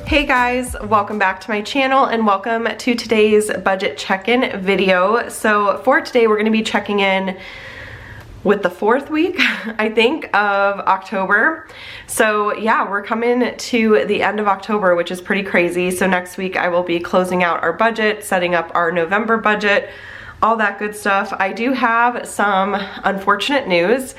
Hey guys, welcome back to my channel and welcome to today's budget check-in video. So for today we're going to be checking in with the 4th week, I think, of October. So yeah, we're coming to the end of October, which is pretty crazy. So next week I will be closing out our budget, setting up our November budget, all that good stuff. I do have some unfortunate news.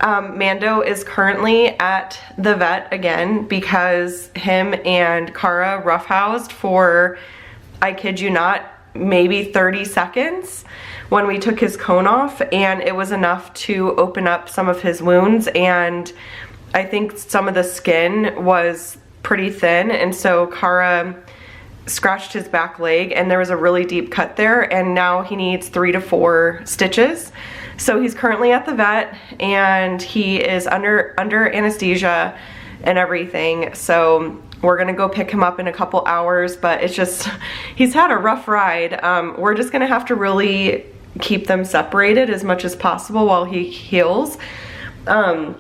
Mando is currently at the vet again because him and Kara roughhoused for, I kid you not, maybe 30 seconds when we took his cone off, and it was enough to open up some of his wounds, and I think some of the skin was pretty thin, and so Kara scratched his back leg and there was a really deep cut there, and now he needs 3 to 4 stitches. So he's currently at the vet and he is under anesthesia and everything. So we're gonna go pick him up in a couple hours, but it's just, he's had a rough ride. We're just gonna have to really keep them separated as much as possible while he heals. The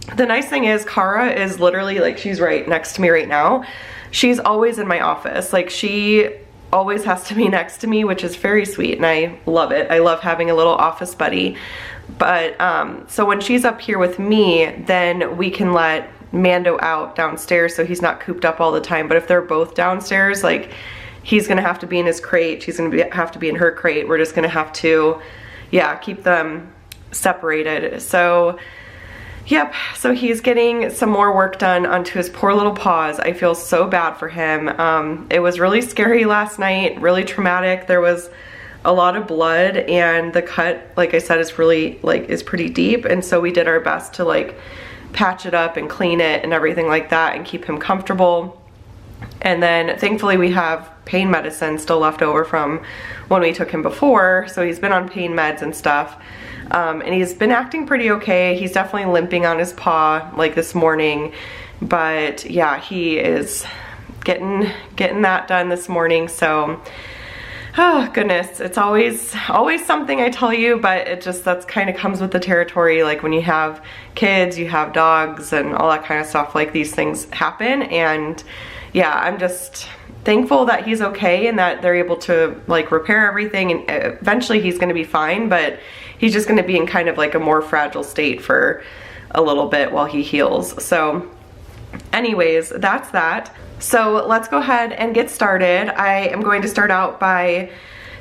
nice thing is Kara is literally, like, she's right next to me right now. She's always in my office. Like, she always has to be next to me, which is very sweet, and I love it. I love having a little office buddy. But so when she's up here with me, then we can let Mando out downstairs so he's not cooped up all the time. But if they're both downstairs, like, he's gonna have to be in his crate, she's gonna have to be in her crate. We're just gonna have to, yeah, keep them separated. So yep, so he's getting some more work done onto his poor little paws. I feel so bad for him. It was really scary last night, really traumatic. There was a lot of blood, and the cut, like I said, is really, like, is pretty deep, and so we did our best to, like, patch it up and clean it and everything like that and keep him comfortable. And then thankfully we have pain medicine still left over from when we took him before, so he's been on pain meds and stuff. And he's been acting pretty okay. He's definitely limping on his paw, like this morning, but yeah, he is getting that done this morning. So, oh goodness, it's always something, I tell you, but it just, that's kind of comes with the territory. Like, when you have kids, you have dogs and all that kind of stuff, like, these things happen. And yeah, I'm just thankful that he's okay and that they're able to, like, repair everything, and eventually he's going to be fine, but he's just going to be in kind of like a more fragile state for a little bit while he heals. So anyways, that's that. So let's go ahead and get started. I am going to start out by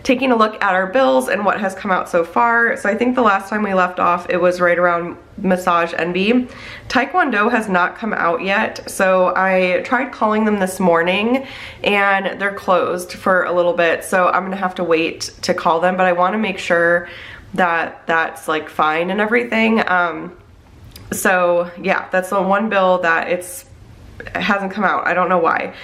taking a look at our bills and what has come out so far. So I think the last time we left off, it was right around Massage Envy. Taekwondo has not come out yet, so I tried calling them this morning and they're closed for a little bit, so I'm gonna have to wait to call them, but I want to make sure that that's, like, fine and everything. So yeah, that's the one bill that it hasn't come out. I don't know why.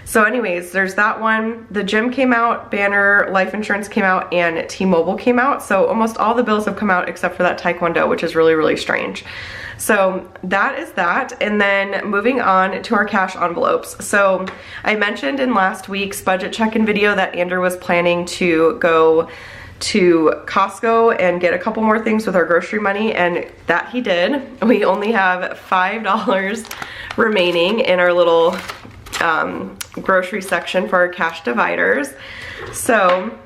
So anyways, there's that one. The gym came out, Banner Life Insurance came out, and T-Mobile came out. So almost all the bills have come out except for that Taekwondo, which is really, really strange. So that is that. And then moving on to our cash envelopes. So I mentioned in last week's budget check-in video that Andrew was planning to go to Costco and get a couple more things with our grocery money, and that he did. We only have $5 remaining in our little grocery section for our cash dividers. So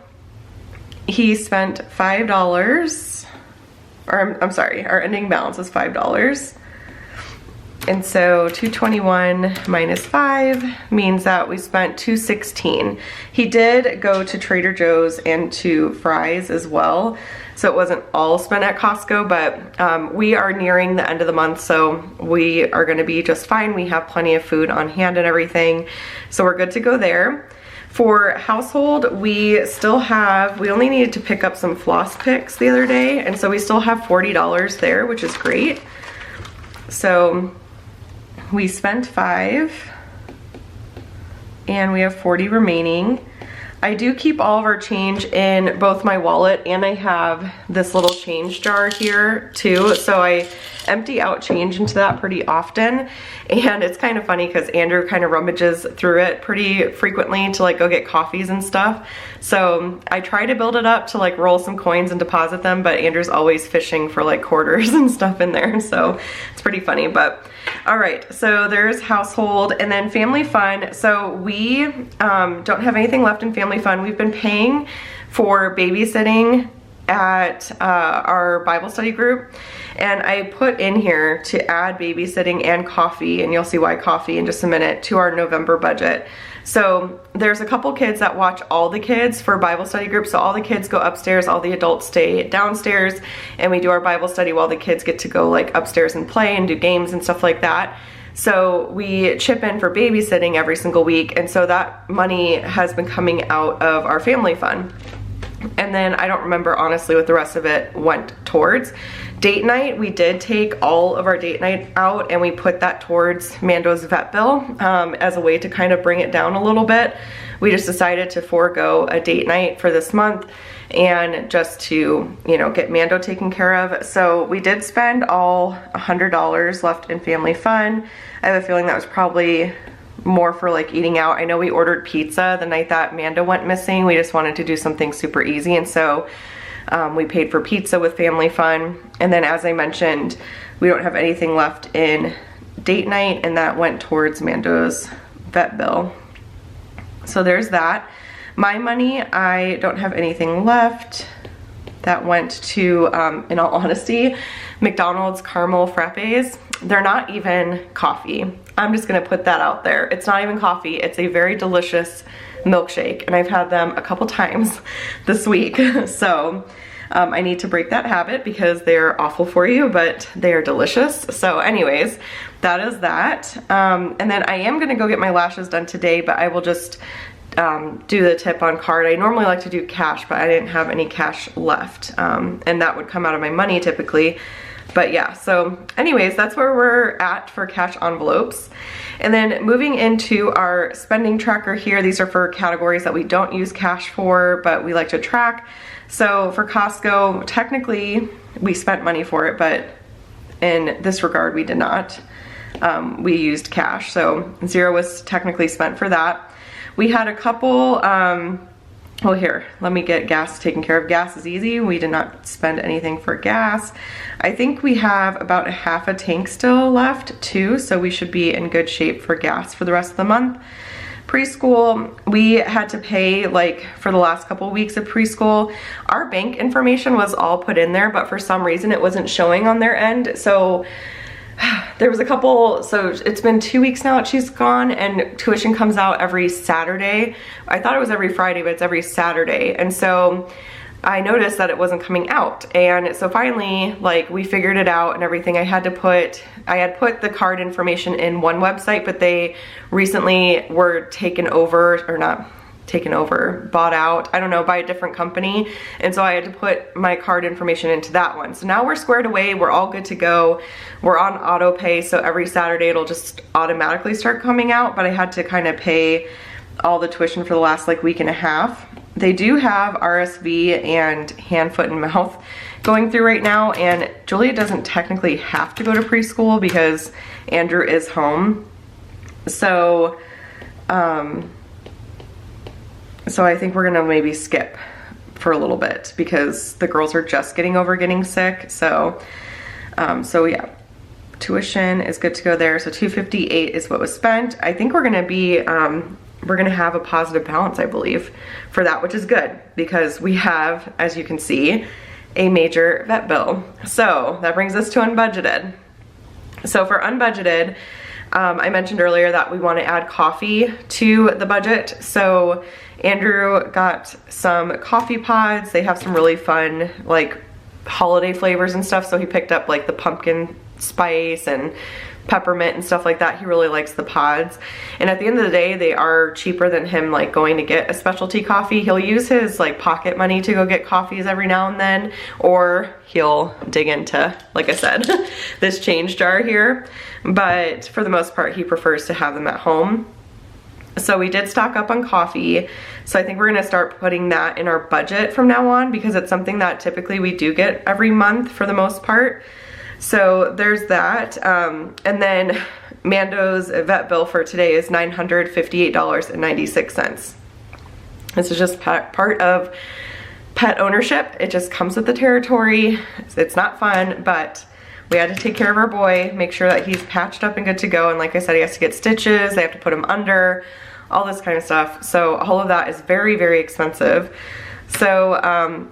he spent $5, or I'm sorry, our ending balance was $5. And so 221 minus 5 means that we spent 216. He did go to Trader Joe's and to Fry's as well, so it wasn't all spent at Costco, but we are nearing the end of the month, so we are gonna be just fine. We have plenty of food on hand and everything, so we're good to go there. For household, we only needed to pick up some floss picks the other day, and so we still have $40 there, which is great. So we spent $5 and we have $40 remaining. I do keep all of our change in both my wallet, and I have this little change jar here too. So I empty out change into that pretty often, and it's kind of funny because Andrew kind of rummages through it pretty frequently to like go get coffees and stuff. So I try to build it up to like roll some coins and deposit them, but Andrew's always fishing for like quarters and stuff in there, so it's pretty funny. But all right, so there's household, and then family fun. So we don't have anything left in family fun. We've been paying for babysitting at our Bible study group, and I put in here to add babysitting and coffee, and you'll see why coffee in just a minute, to our November budget. So there's a couple kids that watch all the kids for Bible study group, so all the kids go upstairs, all the adults stay downstairs, and we do our Bible study while the kids get to go like upstairs and play and do games and stuff like that. So we chip in for babysitting every single week, and so that money has been coming out of our family fund. And then I don't remember honestly what the rest of it went towards. Date night, we did take all of our date night out and we put that towards Mando's vet bill as a way to kind of bring it down a little bit. We just decided to forego a date night for this month and just to, you know, get Mando taken care of. So we did spend all $100 left in family fun. I have a feeling that was probably more for like eating out. I know we ordered pizza the night that Mando went missing. We just wanted to do something super easy, and so we paid for pizza with family fun. And then, as I mentioned, we don't have anything left in date night, and that went towards Mando's vet bill. So there's that. My money, I don't have anything left. That went to, in all honesty, McDonald's caramel frappes. They're not even coffee. I'm just gonna put that out there. It's not even coffee. It's a very delicious milkshake, and I've had them a couple times this week. So I need to break that habit because they're awful for you, but they are delicious. So anyways, that is that. And then I am gonna go get my lashes done today, but I will just do the tip on card. I normally like to do cash, but I didn't have any cash left, and that would come out of my money typically. But yeah, so anyways, that's where we're at for cash envelopes. And then moving into our spending tracker here, these are for categories that we don't use cash for, but we like to track. So for Costco, technically we spent money for it, but in this regard we did not. We used cash, so $0 was technically spent for that. We had a couple, well here, let me get gas taken care of. Gas is easy. We did not spend anything for gas. I think we have about a half a tank still left too, so we should be in good shape for gas for the rest of the month. Preschool, we had to pay like for the last couple weeks of preschool. Our bank information was all put in there, but for some reason it wasn't showing on their end. So there was a couple, so it's been 2 weeks now that she's gone, and tuition comes out every Saturday. I thought it was every Friday, but it's every Saturday. And so I noticed that it wasn't coming out. And so finally, like, we figured it out and everything. I had put the card information in one website, but they recently were taken over, or not taken over, bought out, I don't know, by a different company. And so I had to put my card information into that one. So now we're squared away, we're all good to go. We're on auto pay, so every Saturday it'll just automatically start coming out, but I had to kind of pay all the tuition for the last like week and a half. They do have RSV and hand, foot, and mouth going through right now, and Julia doesn't technically have to go to preschool because Andrew is home. So I think we're gonna maybe skip for a little bit because the girls are just getting over getting sick. So yeah, tuition is good to go there. So $258 is what was spent. I think we're gonna be, we're gonna have a positive balance, I believe, for that, which is good because we have, as you can see, a major vet bill. So that brings us to unbudgeted. So for unbudgeted, I mentioned earlier that we want to add coffee to the budget. So Andrew got some coffee pods. They have some really fun like holiday flavors and stuff. So he picked up like the pumpkin spice and peppermint and stuff like that. He really likes the pods. And at the end of the day, they are cheaper than him like going to get a specialty coffee. He'll use his like pocket money to go get coffees every now and then, or he'll dig into, like I said, this change jar here. But for the most part, he prefers to have them at home. So we did stock up on coffee. So I think we're gonna start putting that in our budget from now on because it's something that typically we do get every month for the most part. So there's that. And then Mando's vet bill for today is $958.96. This is just part of pet ownership. It just comes with the territory. It's not fun, but we had to take care of our boy, make sure that he's patched up and good to go. And like I said, he has to get stitches, they have to put him under, all this kind of stuff. So all of that is very, very expensive. So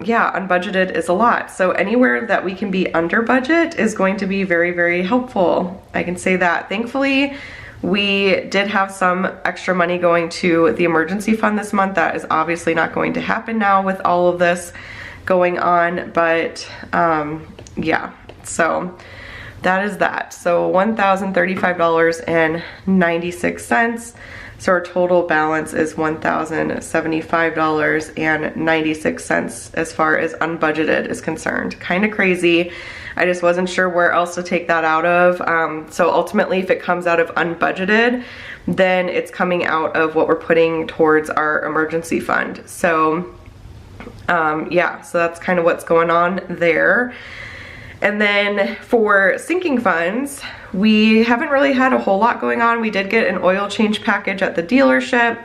yeah, unbudgeted is a lot. So anywhere that we can be under budget is going to be very, very helpful. I can say that. Thankfully, we did have some extra money going to the emergency fund this month. That is obviously not going to happen now with all of this going on, but yeah, so that is that. So $1,035.96. So our total balance is $1,075.96 as far as unbudgeted is concerned. Kind of crazy. I just wasn't sure where else to take that out of. So ultimately, if it comes out of unbudgeted, then it's coming out of what we're putting towards our emergency fund. So yeah, so that's kind of what's going on there. And then for sinking funds, we haven't really had a whole lot going on. We did get an oil change package at the dealership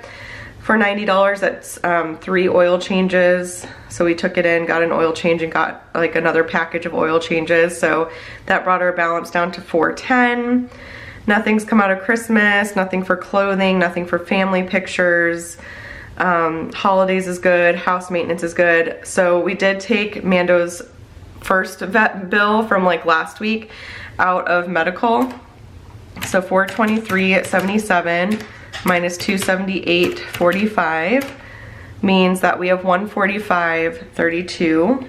for $90. That's 3 oil changes. So we took it in, got an oil change, and got like another package of oil changes. So that brought our balance down to $410. Nothing's come out of Christmas, nothing for clothing, nothing for family pictures. Holidays is good, house maintenance is good. So we did take Mando's first vet bill from like last week out of medical. So $423.77 minus $278.45 means that we have $145.32.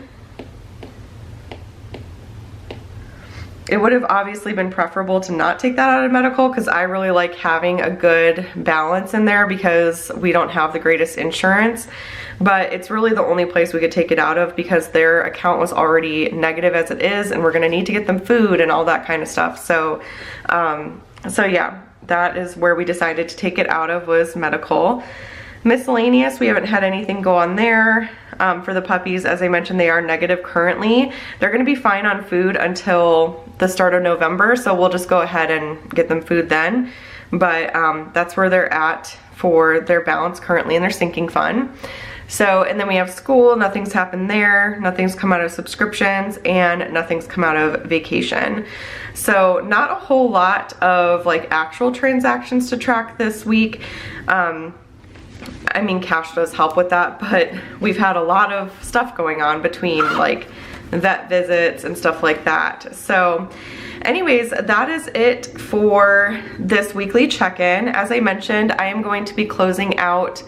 It would have obviously been preferable to not take that out of medical, because I really like having a good balance in there because we don't have the greatest insurance. But it's really the only place we could take it out of because their account was already negative as it is, and we're gonna need to get them food and all that kind of stuff. So, so yeah, that is where we decided to take it out of, was medical. Miscellaneous, we haven't had anything go on there. For the puppies, as I mentioned, they are negative currently. They're gonna be fine on food until the start of November, so we'll just go ahead and get them food then. But that's where they're at for their balance currently in their sinking fund. So, and then we have school, nothing's happened there, nothing's come out of subscriptions, and nothing's come out of vacation. So not a whole lot of like actual transactions to track this week. I mean, cash does help with that, but we've had a lot of stuff going on between like vet visits and stuff like that. So anyways, that is it for this weekly check-in. As I mentioned, I am going to be closing out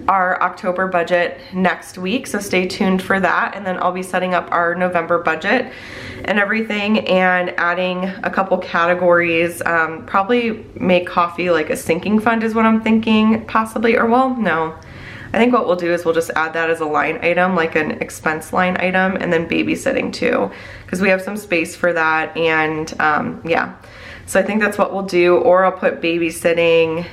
our October budget next week, so stay tuned for that. And then I'll be setting up our November budget and everything, and adding a couple categories. Probably make coffee like a sinking fund is what I'm thinking, possibly. Or well, no, I think what we'll do is we'll just add that as a line item, like an expense line item, and then babysitting too, because we have some space for that. And yeah, so I think that's what we'll do. Or I'll put babysitting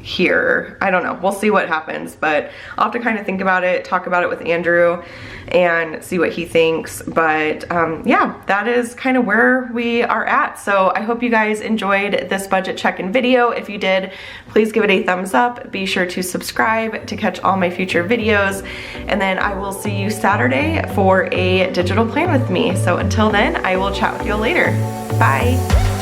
here. I don't know. We'll see what happens, but I'll have to kind of think about it, talk about it with Andrew, and see what he thinks. But yeah, that is kind of where we are at. So I hope you guys enjoyed this budget check-in video. If you did, please give it a thumbs up. Be sure to subscribe to catch all my future videos. And then I will see you Saturday for a digital plan with me. So until then, I will chat with you all later. Bye.